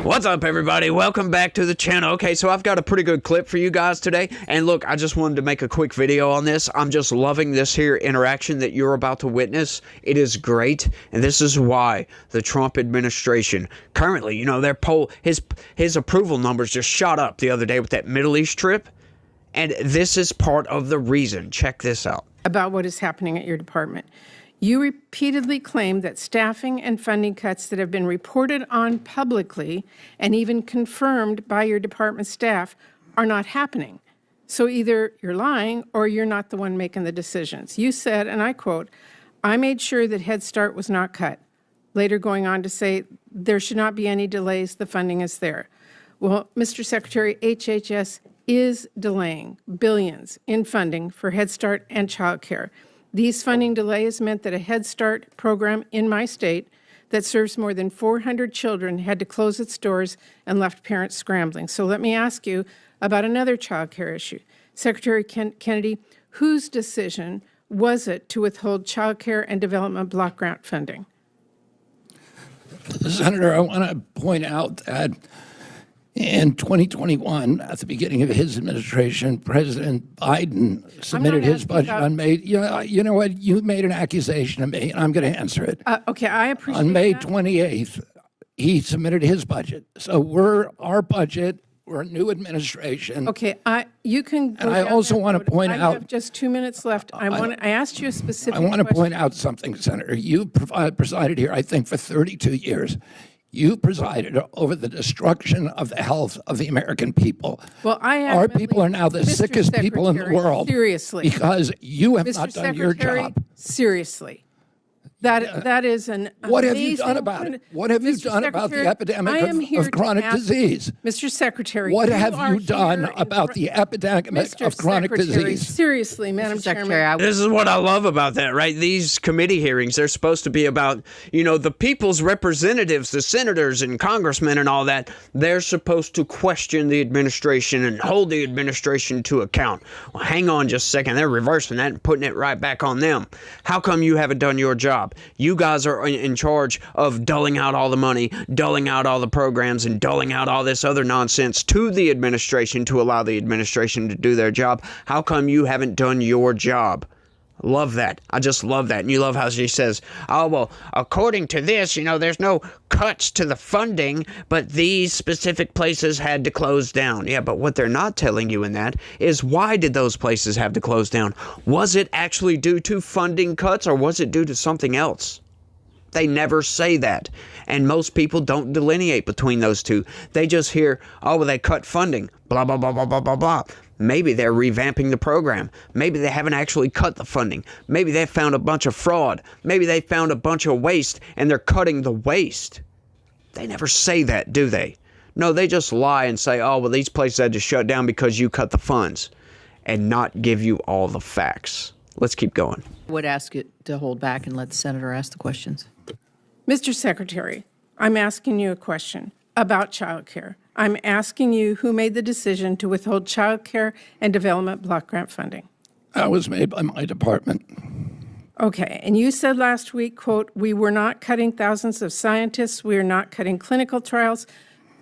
What's up, everybody? Welcome back to the channel. Okay, so I've got a pretty good clip for you guys today. And look, I just wanted to make a quick video on this. I'm just loving this here interaction that you're about to witness. It is great. And this is why the Trump administration currently, you know, their his approval numbers just shot up the other day with that Middle East trip. And this is part of the reason. Check this out. About what is happening at your department. You repeatedly claim that staffing and funding cuts that have been reported on publicly and even confirmed by your department staff are not happening. So either you're lying or you're not the one making the decisions. You said, and I quote, "I made sure that Head Start was not cut." Later going on to say, "There should not be any delays, the funding is there." Well, Mr. Secretary, HHS is delaying billions in funding for Head Start and child care. These funding delays meant that a Head Start program in my state that serves more than 400 children had to close its doors and left parents scrambling. So let me ask you about another child care issue. Secretary Kennedy, whose decision was it to withhold child care and development block grant funding? Senator, I want to point out that in 2021, at the beginning of his administration, President Biden submitted his budget on May. You know what? You made an accusation to me, and I'm going to answer it. Okay, I appreciate on May that. 28th, he submitted his budget. So our budget. We're a new administration. Okay, you can go and I also want to point out. I have just 2 minutes left. I asked you a specific question. I want to point question. out something, Senator. You presided here, I think, for 32 years. You presided over the destruction of the health of the American people. Well, our people are now the Mr. sickest people in the world. Seriously. Because you have Mr. not done Secretary, your job. Seriously. That is an What have amazing you done about it? What have you done about the epidemic of chronic disease? Mr. Secretary, what have you done about the epidemic of chronic disease? Seriously, Madam Chairman. This is what I love about that, right? These committee hearings, they're supposed to be about, you know, the people's representatives, the senators and congressmen and all that. They're supposed to question the administration and hold the administration to account. Well, hang on just a second. They're reversing that and putting it right back on them. How come you haven't done your job? You guys are in charge of dulling out all the money, dulling out all the programs, and dulling out all this other nonsense to the administration to allow the administration to do their job. How come you haven't done your job? Love that. I just love that. And you love how she says, oh, well, according to this, you know, there's no cuts to the funding, but these specific places had to close down. Yeah, but what they're not telling you in that is why did those places have to close down? Was it actually due to funding cuts or was it due to something else? They never say that. And most people don't delineate between those two. They just hear, oh, well, they cut funding, blah, blah, blah, blah, blah, blah, blah. Maybe they're revamping the program. Maybe they haven't actually cut the funding. Maybe they found a bunch of fraud. Maybe they found a bunch of waste and they're cutting the waste. They never say that, do they? No, they just lie and say, oh, well, these places had to shut down because you cut the funds and not give you all the facts. Let's keep going. I would ask you to hold back and let the senator ask the questions. Mr. Secretary, I'm asking you a question about child care. I'm asking you who made the decision to withhold child care and development block grant funding. That was made by my department. Okay, and you said last week, quote, we were not cutting thousands of scientists, we are not cutting clinical trials,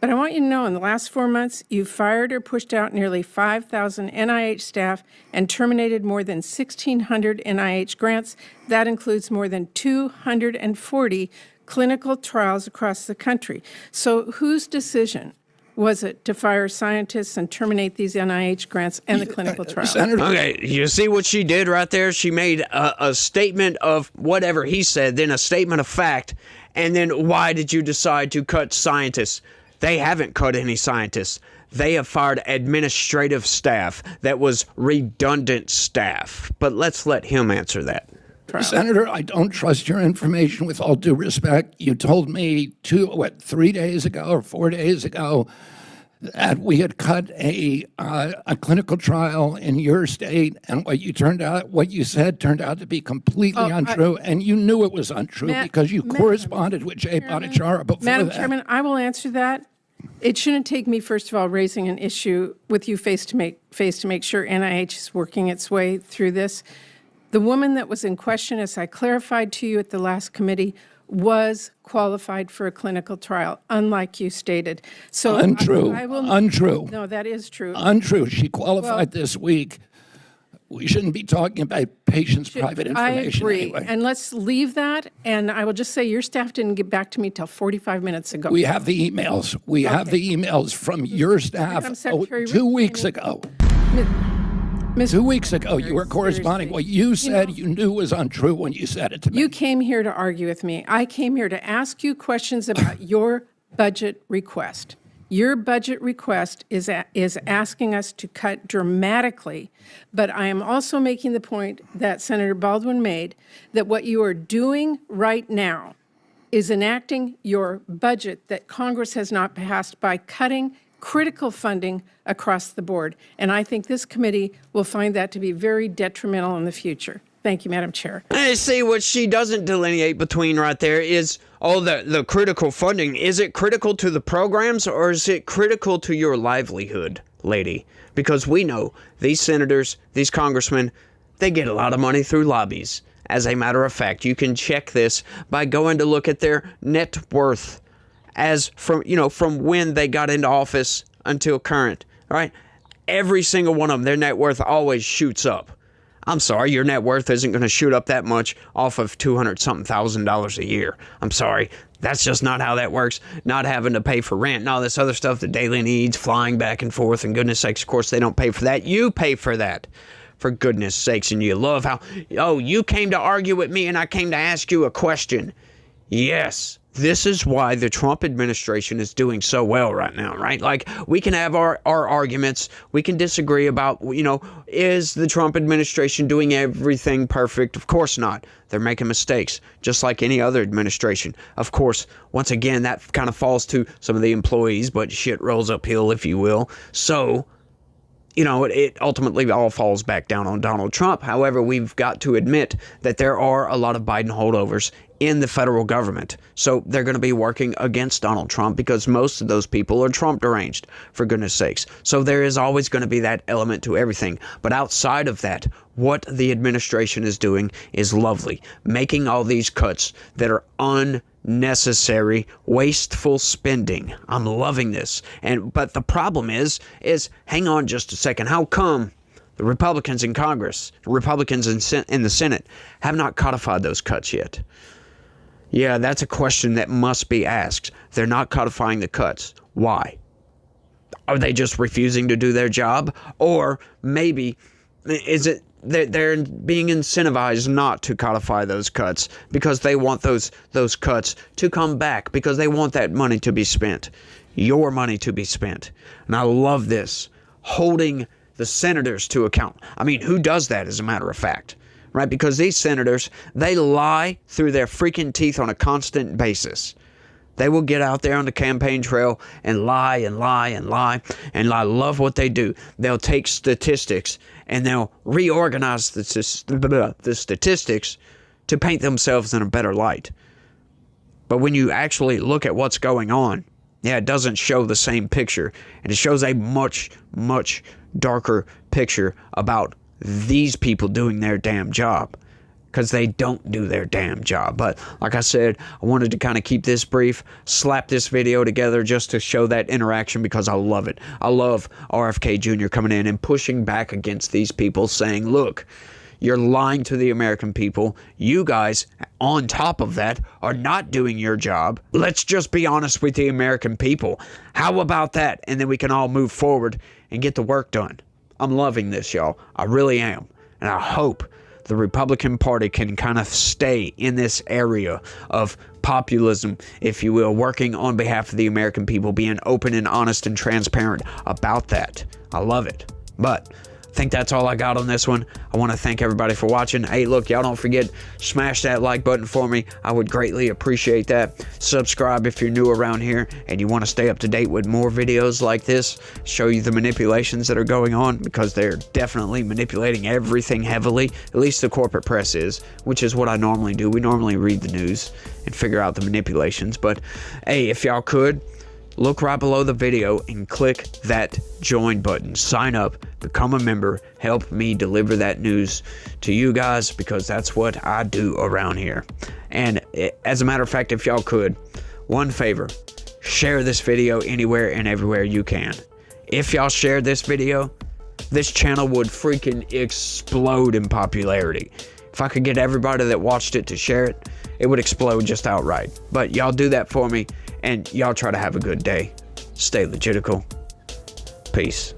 but I want you to know in the last 4 months, you fired or pushed out nearly 5,000 NIH staff and terminated more than 1,600 NIH grants. That includes more than 240 clinical trials across the country. So whose decision was it to fire scientists and terminate these NIH grants and the clinical trials? Okay, you see what she did right there? She made a statement of whatever he said, then a statement of fact, and then why did you decide to cut scientists? They haven't cut any scientists. They have fired administrative staff that was redundant staff. But let's let him answer that. Senator, I don't trust your information with all due respect. You told me 3 days ago or 4 days ago that we had cut a clinical trial in your state, and what you said turned out to be completely untrue, and you knew it was untrue because you corresponded with Jay Bhattacharya before Madam that. Chairman, I will answer that. It shouldn't take me, first of all, raising an issue with you face to make sure NIH is working its way through this. The woman that was in question, as I clarified to you at the last committee, was qualified for a clinical trial, unlike you stated. So Untrue. I will, Untrue. No, that is true. Untrue. She qualified this week. We shouldn't be talking about patients' private I information agree. anyway. And let's leave that. And I will just say your staff didn't get back to me till 45 minutes ago. We have the emails. We have the emails from your staff Madam Secretary, 2 weeks ago. Ms. 2 weeks ago, you were corresponding. seriously. What you said you knew was untrue when you said it to me. You came here to argue with me. I came here to ask you questions about your budget request. Your budget request is asking us to cut dramatically, but I am also making the point that Senator Baldwin made, that what you are doing right now is enacting your budget that Congress has not passed by cutting critical funding across the board. And I think this committee will find that to be very detrimental in the future. Thank you, Madam Chair. I see what she doesn't delineate between right there is the critical funding. Is it critical to the programs or is it critical to your livelihood, lady? Because we know these senators, these congressmen, they get a lot of money through lobbies. As a matter of fact, you can check this by going to look at their net worth as from when they got into office until current. All right. Every single one of them, their net worth always shoots up. I'm sorry, your net worth isn't going to shoot up that much off of $200,000 a year. I'm sorry. That's just not how that works. Not having to pay for rent and all this other stuff, the daily needs, flying back and forth, and goodness sakes, of course, they don't pay for that. You pay for that, for goodness sakes. And you love how, you came to argue with me and I came to ask you a question. Yes. This is why the Trump administration is doing so well right now, right? Like, we can have our arguments. We can disagree about, is the Trump administration doing everything perfect? Of course not. They're making mistakes, just like any other administration. Of course, once again, that kind of falls to some of the employees, but shit rolls uphill, if you will. So, it ultimately all falls back down on Donald Trump. However, we've got to admit that there are a lot of Biden holdovers in the federal government. So they're going to be working against Donald Trump because most of those people are Trump deranged, for goodness sakes. So there is always going to be that element to everything. But outside of that, what the administration is doing is lovely. Making all these cuts that are unnecessary, wasteful spending. I'm loving this. But the problem is hang on just a second. How come the Republicans in Congress, Republicans in the Senate have not codified those cuts yet? Yeah, that's a question that must be asked. They're not codifying the cuts. Why? Are they just refusing to do their job? Or maybe is it that they're being incentivized not to codify those cuts because they want those cuts to come back, because they want that money to be spent, your money to be spent. And I love this, holding the senators to account. I mean, who does that, as a matter of fact? Right? Because these senators, they lie through their freaking teeth on a constant basis. They will get out there on the campaign trail and lie and lie and lie. And I love what they do. They'll take statistics and they'll reorganize the statistics to paint themselves in a better light. But when you actually look at what's going on, it doesn't show the same picture. And it shows a much, much darker picture about these people doing their damn job, because they don't do their damn job. But like I said, I wanted to kind of keep this brief, slap this video together just to show that interaction, because I love it. I love RFK Jr. coming in and pushing back against these people, saying, look, you're lying to the American people. You guys, on top of that, are not doing your job. Let's just be honest with the American people. How about that? And then we can all move forward and get the work done. I'm loving this, y'all. I really am. And I hope the Republican Party can kind of stay in this area of populism, if you will, working on behalf of the American people, being open and honest and transparent about that. I love it. But I think that's all I got on this one. I want to thank everybody for watching. Hey, look, y'all don't forget, smash that like button for me. I would greatly appreciate that. Subscribe if you're new around here and you want to stay up to date with more videos like this, show you the manipulations that are going on, because they're definitely manipulating everything heavily. At least the corporate press is, which is what I normally do. We normally read the news and figure out the manipulations. But hey, if y'all could, look right below the video and click that join button. Sign up, become a member, help me deliver that news to you guys, because that's what I do around here. And As a matter of fact, if y'all could, one favor, share this video anywhere and everywhere you can. If y'all share this video, this channel would freaking explode in popularity. If I could get everybody that watched it to share it, it would explode just outright. But y'all do that for me, and y'all try to have a good day. Stay legitical. Peace.